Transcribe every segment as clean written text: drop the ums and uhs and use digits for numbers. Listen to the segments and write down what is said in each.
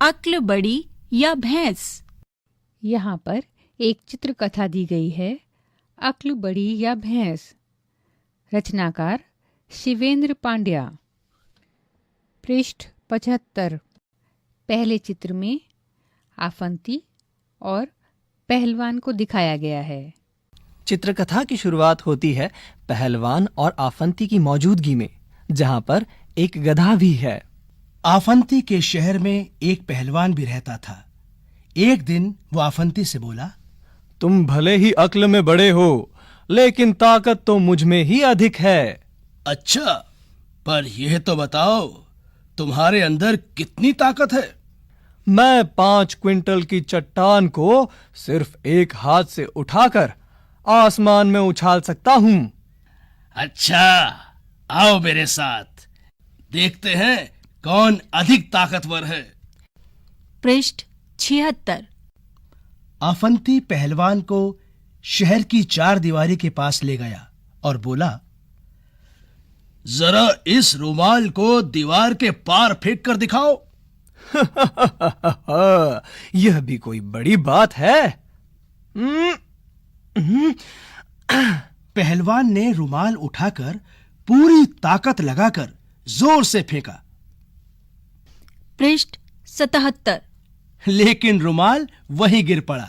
अक्ल बड़ी या भैंस। यहाँ पर एक चित्र कथा दी गई है, अक्ल बड़ी या भैंस। रचनाकार शिवेंद्र पांड्या। पृष्ठ 75। पहले चित्र में आफंती और पहलवान को दिखाया गया है। चित्रकथा की शुरुआत होती है पहलवान और आफंती की मौजूदगी में, जहाँ पर एक गधा भी है। आफंती के शहर में एक पहलवान भी रहता था। एक दिन वो आफंती से बोला, तुम भले ही अक्ल में बड़े हो, लेकिन ताकत तो मुझ में ही अधिक है। अच्छा, पर यह तो बताओ, तुम्हारे अंदर कितनी ताकत है? मैं 5 क्विंटल की चट्टान को सिर्फ एक हाथ से उठाकर आसमान में उछाल सकता हूँ। अच्छा, आओ मेरे साथ, देखते हैं कौन अधिक ताकतवर है। पृष्ठ 76। आफंती पहलवान को शहर की 4 दीवारी के पास ले गया और बोला, जरा इस रुमाल को दीवार के पार फेंक कर दिखाओ। यह भी कोई बड़ी बात है। पहलवान ने रुमाल उठाकर पूरी ताकत लगाकर जोर से फेंका, पृष्ठ 77। लेकिन रुमाल वहीं गिर पड़ा।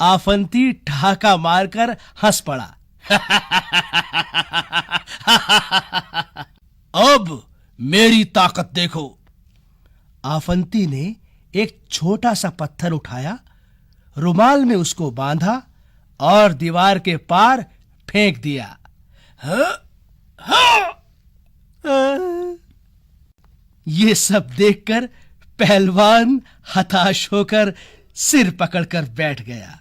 आफंती ठहाका मारकर हंस पड़ा। अब मेरी ताकत देखो। आफंती ने एक छोटा सा पत्थर उठाया, रुमाल में उसको बांधा और दीवार के पार फेंक दिया। ये सब देखकर पहलवान हताश होकर सिर पकड़कर बैठ गया।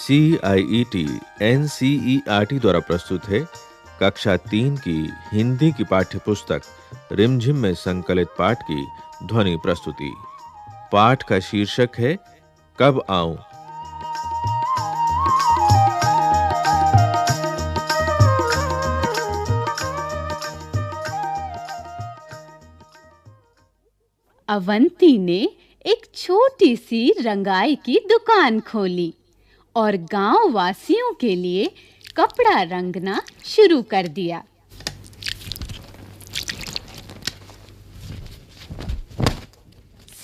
CIET NCERT द्वारा प्रस्तुत है कक्षा 3 की हिंदी की पाठ्य पुस्तक रिमझिम में संकलित पाठ की ध्वनि प्रस्तुति। पाठ का शीर्षक है कब आऊं। अवंती ने एक छोटी सी रंगाई की दुकान खोली और गांव वासियों के लिए कपड़ा रंगना शुरू कर दिया।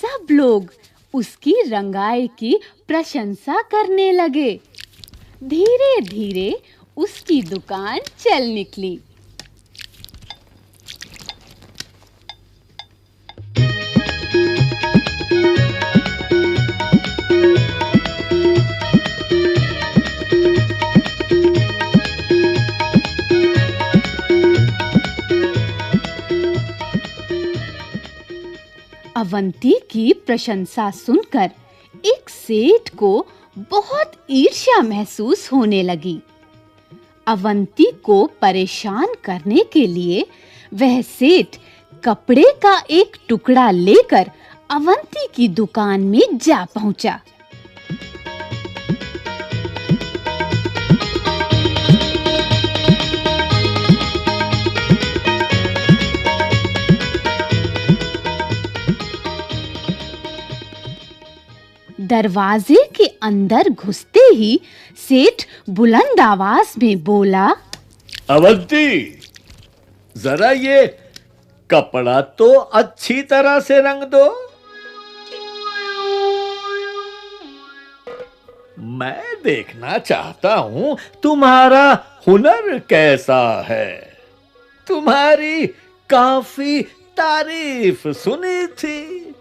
सब लोग उसकी रंगाई की प्रशंसा करने लगे। धीरे-धीरे उसकी दुकान चल निकली। अवंती की प्रशंसा सुनकर एक सेठ को बहुत ईर्ष्या महसूस होने लगी। अवंती को परेशान करने के लिए वह सेठ कपड़े का एक टुकड़ा लेकर अवंती की दुकान में जा पहुंचा। दरवाजे के अंदर घुसते ही सेठ बुलंद आवाज में बोला, अवंती, जरा ये कपड़ा तो अच्छी तरह से रंग दो। मैं देखना चाहता हूं तुम्हारा हुनर कैसा है। तुम्हारी काफी तारीफ सुनी थी,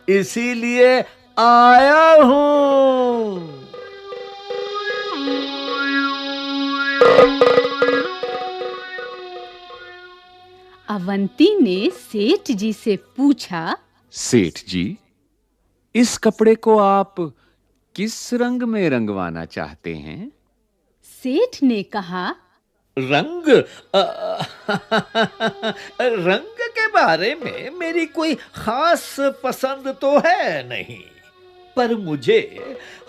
इसीलिए आया हूं। अवंती ने सेठ जी से पूछा, सेठ जी, इस कपड़े को आप किस रंग में रंगवाना चाहते हैं? सेठ ने कहा, रंग रंग के बारे में मेरी कोई खास पसंद तो है नहीं, पर मुझे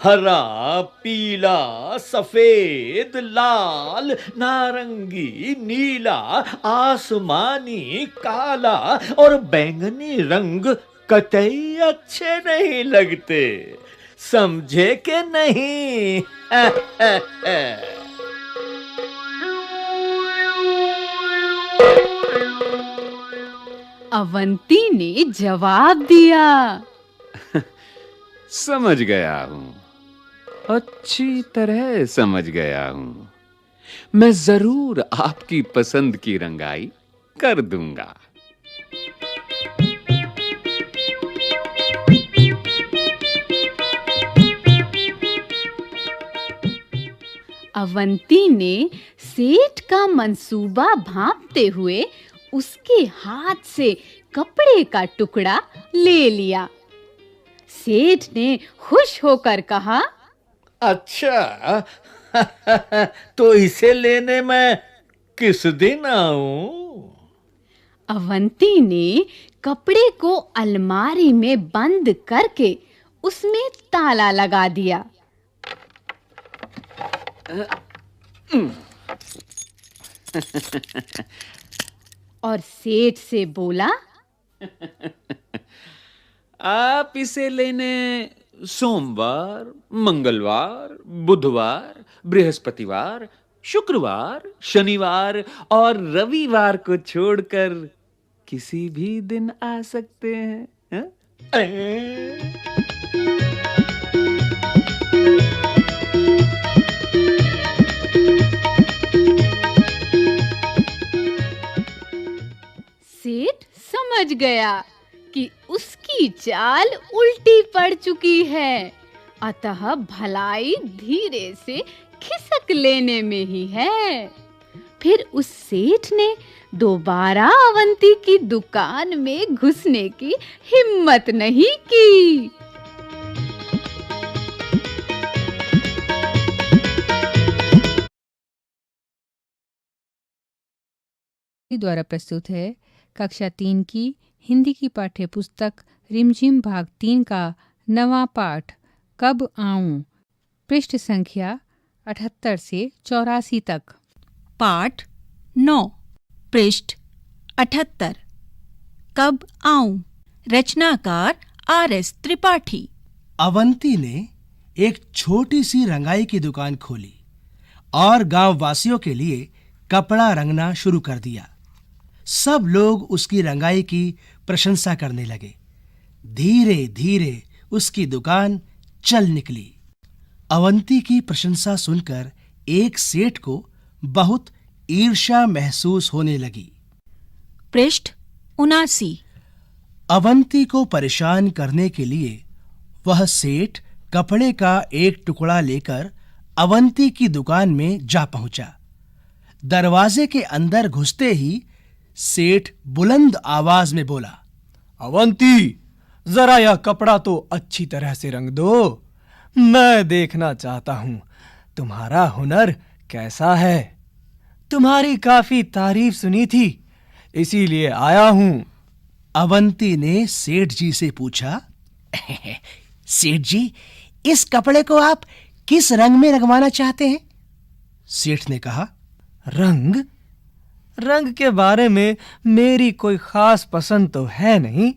हरा, पीला, सफेद, लाल, नारंगी, नीला, आसमानी, काला और बैंगनी रंग कतई अच्छे नहीं लगते, समझे कि नहीं? अवंती ने जवाब दिया। समझ गया हूं, अच्छी तरह समझ गया हूं। मैं जरूर आपकी पसंद की रंगाई कर दूंगा। अवंती ने सेठ का मंसूबा भांपते हुए उसके हाथ से कपड़े का टुकड़ा ले लिया। सेठ ने खुश होकर कहा, अच्छा, तो इसे लेने मैं किस दिन आऊं? अवंती ने कपड़े को अलमारी में बंद करके उसमें ताला लगा दिया। और सेठ से बोला, आप इसे लेने सोमवार, मंगलवार, बुधवार, बृहस्पतिवार, शुक्रवार, शनिवार और रविवार को छोड़कर किसी भी दिन आ सकते हैं, हैं? सेठ समझ गया कि उसकी चाल उल्टी पड़ चुकी है, अतः भलाई धीरे से खिसक लेने में ही है। फिर उस सेठ ने दोबारा अवंती की दुकान में घुसने की हिम्मत नहीं की। द्वारा प्रस्तुत है कक्षा 3 की हिंदी की पाठ्य पुस्तक रिमझिम भाग 3 का 9वां पाठ कब आऊं, पृष्ठ संख्या 78 से 84 तक। पाठ 9, पृष्ठ 78। कब आऊं। रचनाकार R.S. त्रिपाठी। अवंती ने एक छोटी सी रंगाई की दुकान खोली और गांव वासियों के लिए कपड़ा रंगना शुरू कर दिया। सब लोग उसकी रंगाई की प्रशंसा करने लगे। धीरे धीरे उसकी दुकान चल निकली। अवंती की प्रशंसा सुनकर एक सेठ को बहुत ईर्ष्या महसूस होने लगी। पृष्ठ 79। अवंती को परेशान करने के लिए वह सेठ कपड़े का एक टुकड़ा लेकर अवंती की दुकान में जा पहुंचा। दरवाजे के अंदर घुसते ही सेठ बुलंद आवाज में बोला, अवंती, जरा यह कपड़ा तो अच्छी तरह से रंग दो। मैं देखना चाहता हूं तुम्हारा हुनर कैसा है। तुम्हारी काफी तारीफ सुनी थी, इसीलिए आया हूं। अवंती ने सेठ जी से पूछा, सेठ जी, इस कपड़े को आप किस रंग में रंगवाना चाहते हैं? सेठ ने कहा, रंग के बारे में मेरी कोई खास पसंद तो है नहीं,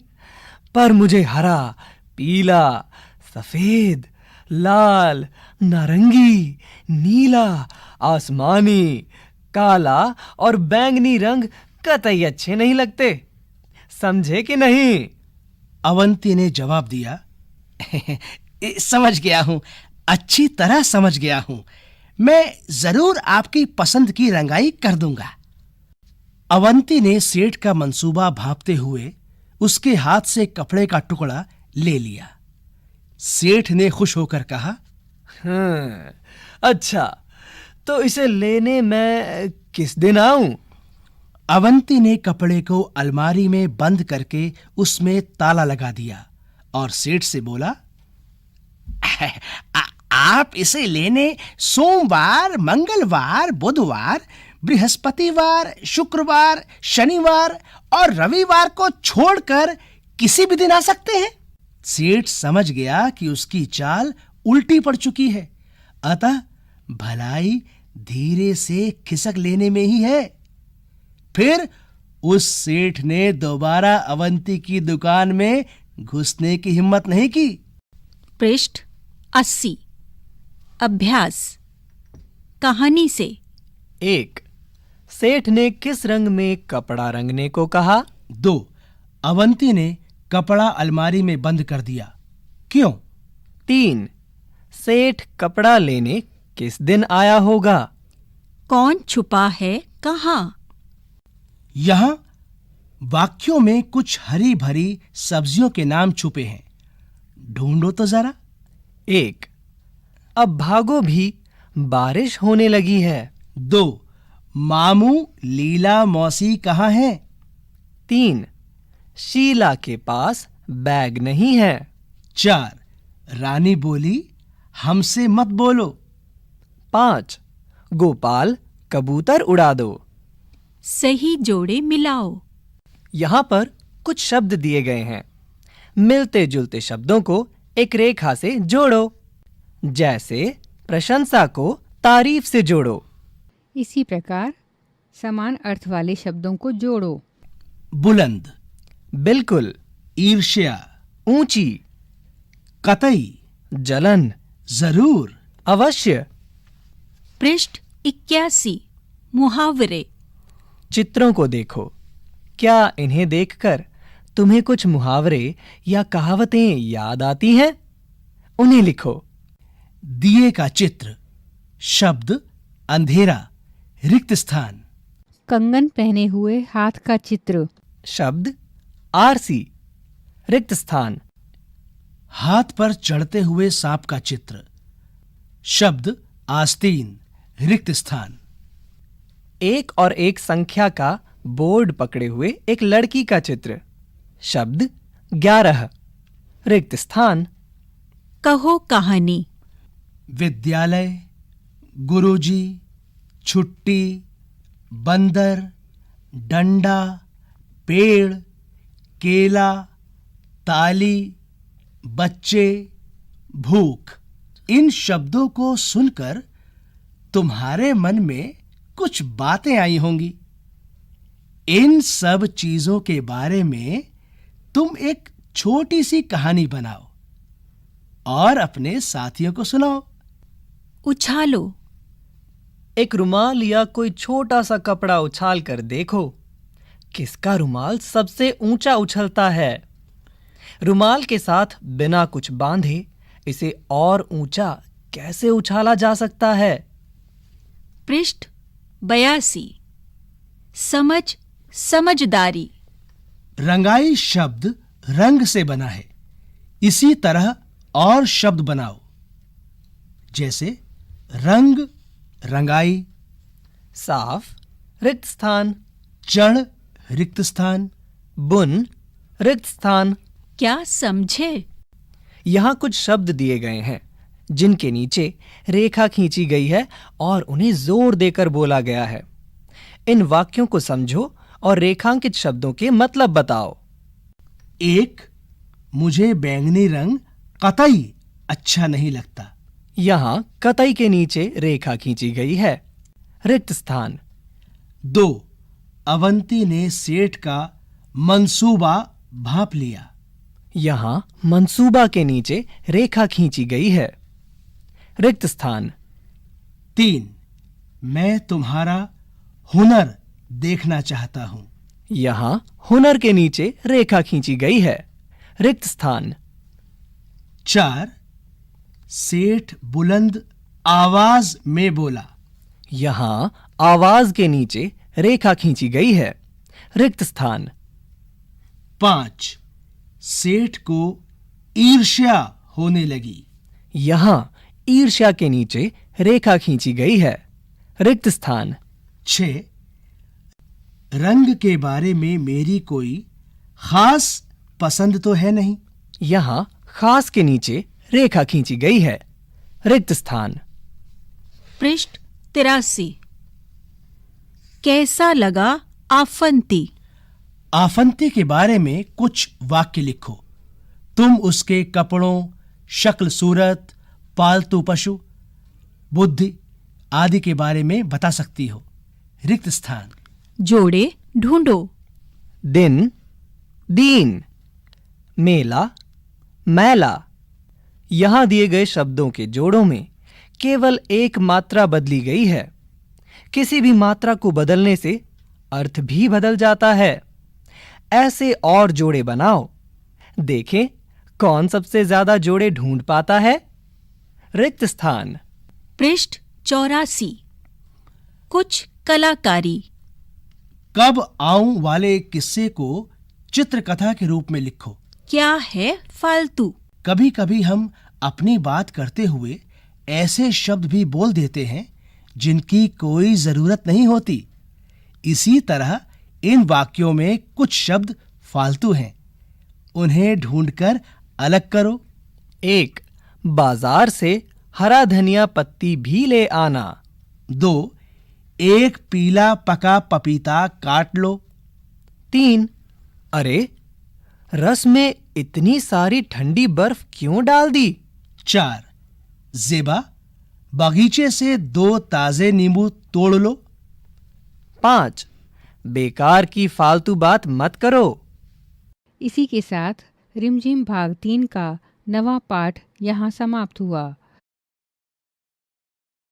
पर मुझे हरा, पीला, सफेद, लाल, नारंगी, नीला, आसमानी, काला और बैंगनी रंग कतई अच्छे नहीं लगते, समझे कि नहीं? अवंती ने जवाब दिया, समझ गया हूं, अच्छी तरह समझ गया हूं। मैं जरूर आपकी पसंद की रंगाई कर दूंगा। अवंती ने सेठ का मंसूबा भांपते हुए उसके हाथ से कपड़े का टुकड़ा ले लिया। सेठ ने खुश होकर कहा, अच्छा, तो इसे लेने मैं किस दिन आऊं? अवंती ने कपड़े को अलमारी में बंद करके उसमें ताला लगा दिया और सेठ से बोला, आप इसे लेने सोमवार, मंगलवार, बुधवार, बृहस्पतिवार, शुक्रवार, शनिवार और रविवार को छोड़कर किसी भी दिन आ सकते हैं। सेठ समझ गया कि उसकी चाल उल्टी पड़ चुकी है, अतः भलाई धीरे से खिसक लेने में ही है। फिर उस सेठ ने दोबारा अवंती की दुकान में घुसने की हिम्मत नहीं की। पृष्ठ 80। अभ्यास। कहानी से। 1. सेठ ने किस रंग में कपड़ा रंगने को कहा? 2. अवंती ने कपड़ा अलमारी में बंद कर दिया। क्यों? 3. सेठ कपड़ा लेने किस दिन आया होगा? कौन छुपा है कहाँ? यहां वाक्यों में कुछ हरी भरी सब्जियों के नाम छुपे हैं, ढूंढो तो जरा। 1. अब भागो भी, बारिश होने लगी है। 2. मामू लीला मौसी कहाँ हैं? 3. शीला के पास बैग नहीं है। 4. रानी बोली, हमसे मत बोलो। 5. गोपाल कबूतर उड़ा दो। सही जोड़े मिलाओ। यहाँ पर कुछ शब्द दिए गए हैं। मिलते जुलते शब्दों को एक रेखा से जोड़ो। जैसे प्रशंसा को तारीफ से जोड़ो। इसी प्रकार समान अर्थ वाले शब्दों को जोड़ो। बुलंद, बिल्कुल, ईर्ष्या, ऊंची, कतई, जलन, जरूर, अवश्य। पृष्ठ 81। मुहावरे। चित्रों को देखो। क्या इन्हें देखकर तुम्हें कुछ मुहावरे या कहावतें याद आती हैं? उन्हें लिखो। दिए का चित्र, शब्द अंधेरा, रिक्त स्थान। कंगन पहने हुए हाथ का चित्र, शब्द आरसी, रिक्त स्थान। हाथ पर चढ़ते हुए सांप का चित्र, शब्द आस्तीन, रिक्त स्थान। एक और एक संख्या का बोर्ड पकड़े हुए एक लड़की का चित्र, शब्द 11, रिक्त स्थान। कहो कहानी। विद्यालय, गुरुजी, छुट्टी, बंदर, डंडा, पेड़, केला, ताली, बच्चे, भूख। इन शब्दों को सुनकर तुम्हारे मन में कुछ बातें आई होंगी। इन सब चीजों के बारे में तुम एक छोटी सी कहानी बनाओ और अपने साथियों को सुनाओ। उछालो। एक रुमाल या कोई छोटा सा कपड़ा उछाल कर देखो, किसका रुमाल सबसे ऊंचा उछलता है। रुमाल के साथ बिना कुछ बांधे इसे और ऊंचा कैसे उछाला जा सकता है? पृष्ठ 82। समझ, समझदारी। रंगाई शब्द रंग से बना है। इसी तरह और शब्द बनाओ, जैसे रंग, रंगाई, साफ, रिक्त स्थान, चढ़, रिक्त स्थान, बुन, रिक्त स्थान। क्या समझे? यहाँ कुछ शब्द दिए गए हैं जिनके नीचे रेखा खींची गई है और उन्हें जोर देकर बोला गया है। इन वाक्यों को समझो और रेखांकित शब्दों के मतलब बताओ। 1. मुझे बैंगनी रंग कतई अच्छा नहीं लगता। यहाँ कतई के नीचे रेखा खींची गई है, रिक्त स्थान। 2. अवंती ने सेठ का मंसूबा भांप लिया। यहाँ मंसूबा के नीचे रेखा खींची गई है, रिक्त स्थान। 3. मैं तुम्हारा हुनर देखना चाहता हूं। यहाँ हुनर के नीचे रेखा खींची गई है, रिक्त स्थान। 4. सेठ बुलंद आवाज में बोला। यहाँ आवाज के नीचे रेखा खींची गई है, रिक्त स्थान। 5. सेठ को ईर्ष्या होने लगी। यहाँ ईर्ष्या के नीचे रेखा खींची गई है, रिक्त स्थान। 6. रंग के बारे में मेरी कोई खास पसंद तो है नहीं। यहाँ खास के नीचे रेखा खींची गई है, रिक्त स्थान। पृष्ठ 83। कैसा लगा आफंती? आफंती के बारे में कुछ वाक्य लिखो। तुम उसके कपड़ों, शक्ल सूरत, पालतू पशु, बुद्धि आदि के बारे में बता सकती हो। रिक्त स्थान। जोड़े ढूंढो। दिन, दीन, मेला, मैला। यहां दिए गए शब्दों के जोड़ों में केवल एक मात्रा बदली गई है। किसी भी मात्रा को बदलने से अर्थ भी बदल जाता है। ऐसे और जोड़े बनाओ। देखें कौन सबसे ज्यादा जोड़े ढूंढ पाता है। रिक्त स्थान। पृष्ठ 84। कुछ कलाकारी। कब आऊं वाले किस्से को चित्रकथा के रूप में लिखो। क्या है फालतू? कभी कभी हम अपनी बात करते हुए ऐसे शब्द भी बोल देते हैं जिनकी कोई जरूरत नहीं होती। इसी तरह इन वाक्यों में कुछ शब्द फालतू हैं। उन्हें ढूंढकर अलग करो। 1. बाजार से हरा धनिया पत्ती भी ले आना। 2. एक पीला पका पपीता काट लो। 3. अरे रस में इतनी सारी ठंडी बर्फ क्यों डाल दी? 4. जेबा, बगीचे से 2 ताजे नींबू तोड़ लो। 5. बेकार की फालतू बात मत करो। इसी के साथ रिमझिम भाग 3 का नवा पाठ यहाँ समाप्त हुआ।